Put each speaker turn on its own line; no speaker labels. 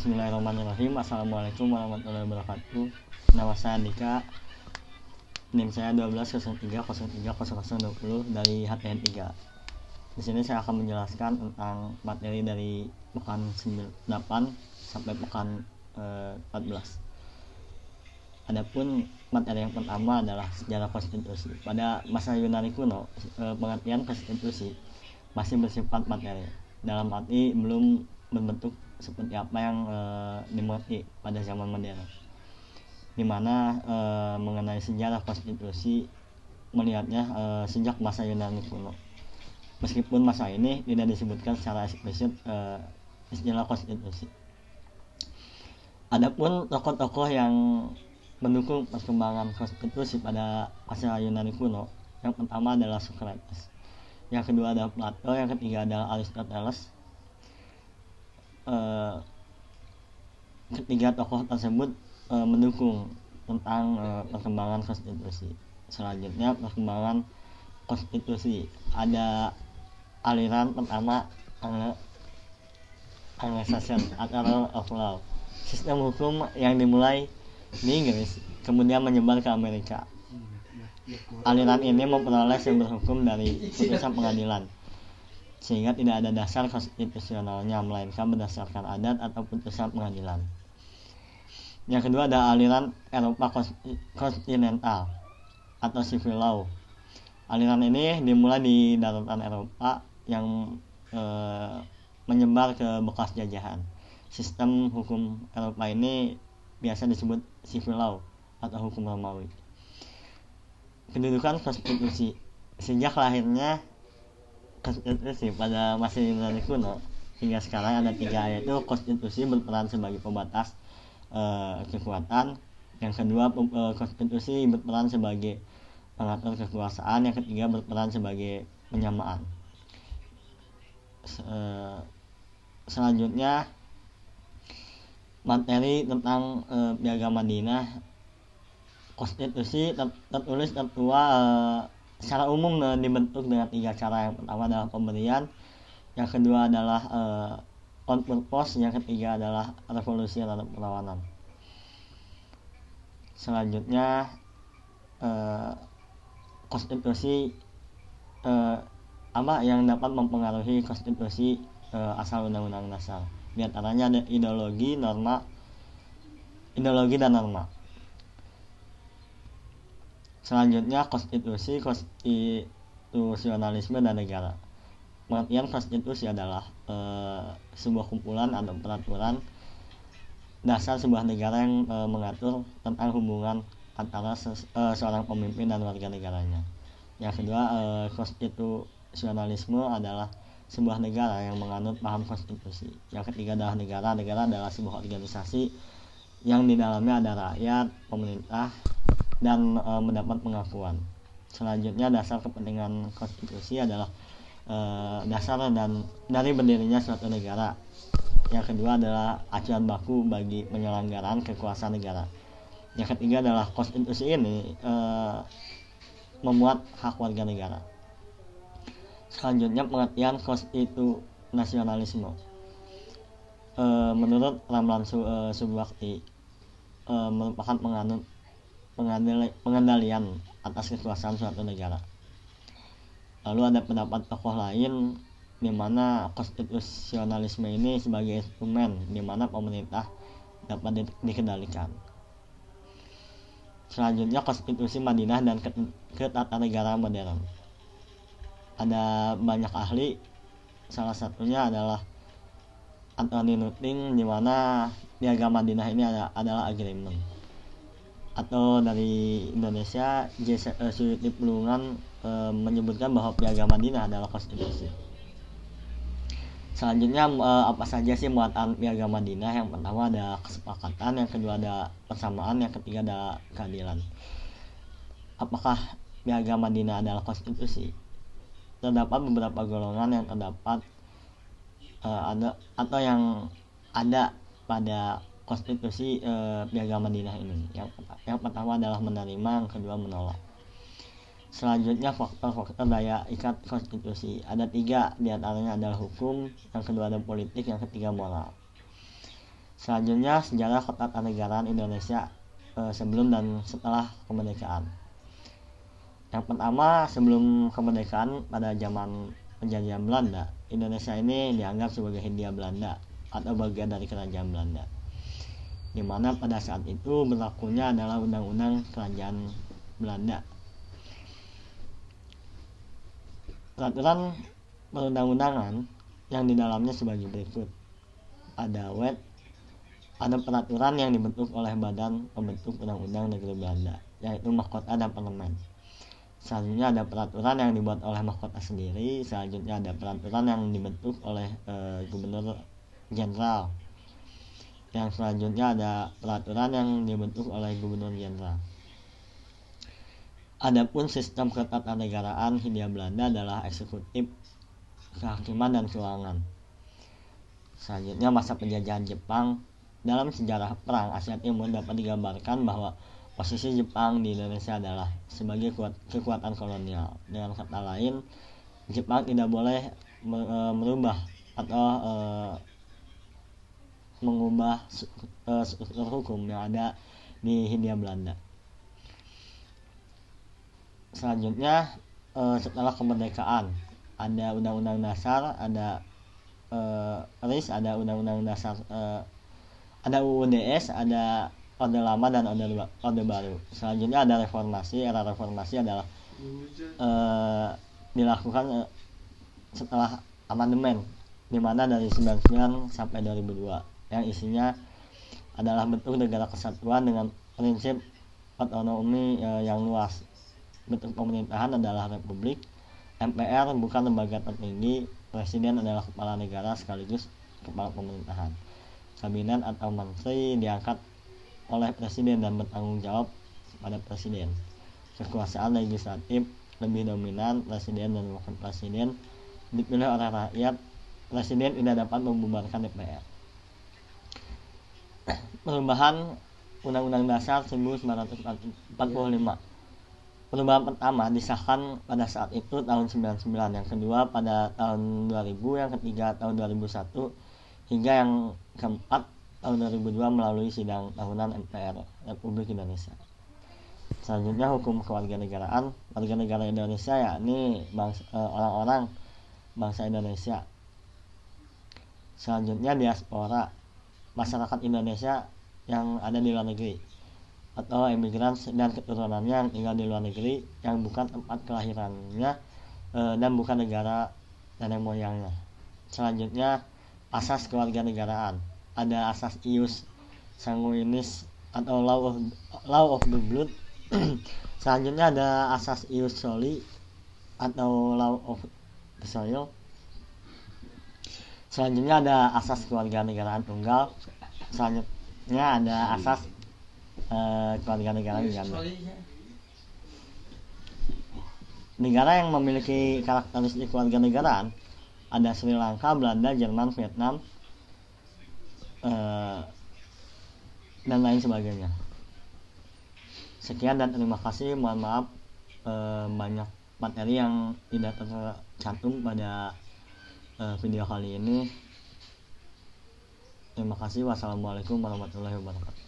Bismillahirrahmanirrahim. Assalamualaikum warahmatullahi wabarakatuh. Nama saya Andika. NIM saya 1203030020 dari HTN 3. Di sini saya akan menjelaskan tentang materi dari pekan 8 sampai pekan 14. Adapun materi yang pertama adalah sejarah konstitusi. Pada masa Yunani kuno, pengertian konstitusi masih bersifat materi, dalam arti belum berbentuk seperti apa yang dimengerti pada zaman modern, dimana mengenai sejarah konstitusi melihatnya sejak masa Yunani kuno. Meskipun masa ini tidak disebutkan secara eksplisit istilah konstitusi. Adapun tokoh-tokoh yang mendukung perkembangan konstitusi pada masa Yunani kuno, yang pertama adalah Socrates, yang kedua adalah Plato, yang ketiga adalah Aristoteles. Ketiga tokoh tersebut mendukung tentang perkembangan konstitusi. Selanjutnya perkembangan konstitusi, ada aliran pertama Anglo-Saxon atau Rule of Law, sistem hukum yang dimulai di Inggris kemudian menyebar ke Amerika. Aliran ini memperoleh sumber hukum dari putusan pengadilan, sehingga tidak ada dasar konstitusionalnya, melainkan berdasarkan adat atau putusan pengadilan. Yang kedua ada aliran Eropa kontinental atau civil law. Aliran ini dimulai di daratan Eropa yang menyebar ke bekas jajahan. Sistem hukum Eropa ini biasa disebut civil law atau hukum Romawi. Kedudukan konstitusi, sejak lahirnya konstitusi pada masa Yunani kuno hingga sekarang ada 3, yaitu konstitusi berperan sebagai pembatas kekuatan, yang kedua konstitusi berperan sebagai pengatur kekuasaan, yang ketiga berperan sebagai penyamaan. Selanjutnya materi tentang Piagam Madinah. Konstitusi tertulis tertua secara umum dibentuk dengan 3 cara. Yang pertama adalah pemberian, yang kedua adalah on purpose, yang ketiga adalah revolusi atau perlawanan. Selanjutnya konstitusi apa yang dapat mempengaruhi konstitusi asal undang-undang dasar. Di antaranya ada ideologi dan norma. Selanjutnya konstitusionalisme dan negara. Pengertian konstitusi adalah sebuah kumpulan atau peraturan dasar sebuah negara yang mengatur tentang hubungan antara seorang pemimpin dan warga negaranya. Yang kedua, konstitusionalisme adalah sebuah negara yang menganut paham konstitusi. Yang ketiga adalah negara. Negara adalah sebuah organisasi yang di dalamnya ada rakyat, pemerintah, dan mendapat pengakuan. Selanjutnya dasar kepentingan konstitusi adalah dasar dan dari berdirinya suatu negara. Yang kedua adalah acuan baku bagi penyelenggaraan kekuasaan negara. Yang ketiga adalah konstitusi ini memuat hak warga negara. Selanjutnya pengertian konstitusionalisme. Menurut Ramlan Subakti merupakan pengendalian atas kekuasaan suatu negara. Lalu ada pendapat tokoh lain di mana konstitusionalisme ini sebagai instrumen di mana pemerintah dapat dikendalikan. Selanjutnya konstitusi Madinah dan ketatanegaraan modern. Ada banyak ahli, salah satunya adalah Anthony Nuting, di mana Piagam Madinah ini adalah agreement. Atau dari Indonesia, Suyuti Pulungan menyebutkan bahwa Piagam Madinah adalah konstitusi. Selanjutnya apa saja sih muatan Piagam Madinah? Yang pertama ada kesepakatan, yang kedua ada persamaan, yang ketiga ada keadilan. Apakah Piagam Madinah adalah konstitusi? Terdapat beberapa golongan yang terdapat atau yang ada pada konstitusi Piagam Madinah ini. Yang pertama adalah menerima, yang kedua menolak. Selanjutnya faktor-faktor daya ikat konstitusi. Ada 3, diantaranya adalah hukum, yang kedua ada politik, yang ketiga moral. Selanjutnya sejarah ketatanegaraan Indonesia sebelum dan setelah kemerdekaan. Yang pertama, sebelum kemerdekaan pada zaman penjajahan Belanda, Indonesia ini dianggap sebagai Hindia Belanda atau bagian dari kerajaan Belanda, di mana pada saat itu berlakunya adalah undang-undang kerajaan Belanda. Peraturan perundang-undangan yang di dalamnya sebagai berikut. Ada peraturan yang dibentuk oleh Badan Pembentuk Undang-Undang Negeri Belanda, yaitu mahkota dan parlemen. Selanjutnya ada peraturan yang dibuat oleh mahkota sendiri. Selanjutnya ada peraturan yang dibentuk oleh gubernur jenderal. Yang selanjutnya ada peraturan yang dibentuk oleh gubernur jenderal. Adapun sistem ketatanegaraan Hindia Belanda adalah eksekutif, kehakiman, dan keuangan. Selanjutnya masa penjajahan Jepang. Dalam sejarah perang Asia Timur dapat digambarkan bahwa posisi Jepang di Indonesia adalah sebagai kekuatan kolonial. Dengan kata lain, Jepang tidak boleh merubah atau mengubah struktur hukum yang ada di Hindia Belanda. Selanjutnya setelah kemerdekaan ada Undang-Undang Dasar, ada RIS, ada Undang-Undang Dasar, ada UUDS, ada Orde Lama dan Orde Baru. Selanjutnya ada reformasi. Era reformasi adalah dilakukan setelah amandemen, di mana dari 99 sampai 2002, yang isinya adalah bentuk negara kesatuan dengan prinsip otonomi yang luas. Bentuk pemerintahan adalah republik. MPR bukan lembaga tertinggi. Presiden adalah kepala negara sekaligus kepala pemerintahan. Kabinet atau menteri diangkat oleh presiden dan bertanggung jawab pada presiden. Kekuasaan legislatif lebih dominan. Presiden dan wakil presiden dipilih oleh rakyat. Presiden tidak dapat membubarkan DPR. Perubahan Undang-Undang Dasar 1945. Perubahan pertama disahkan pada saat itu tahun 99, yang kedua pada tahun 2000, yang ketiga tahun 2001, hingga yang keempat tahun 2002 melalui sidang tahunan MPR Republik Indonesia. Selanjutnya hukum kewarganegaraan. Warga negara Indonesia yakni orang-orang bangsa Indonesia. Selanjutnya diaspora, masyarakat Indonesia yang ada di luar negeri atau imigran dan keturunannya yang tinggal di luar negeri yang bukan tempat kelahirannya dan bukan negara nenek moyangnya. Selanjutnya asas kewarganegaraan. Ada asas ius sanguinis atau law of the blood. Selanjutnya ada asas ius soli atau law of the soil. Selanjutnya ada asas kewarganegaraan tunggal. Selanjutnya ada asas kewarganegaraan ganda. Negara yang memiliki karakteristik kewarganegaraan ada Sri Lanka, Belanda, Jerman, Vietnam, dan lain sebagainya. Sekian dan terima kasih. Mohon maaf banyak materi yang tidak tercantum pada video kali ini. Terima kasih. Wassalamualaikum warahmatullahi wabarakatuh.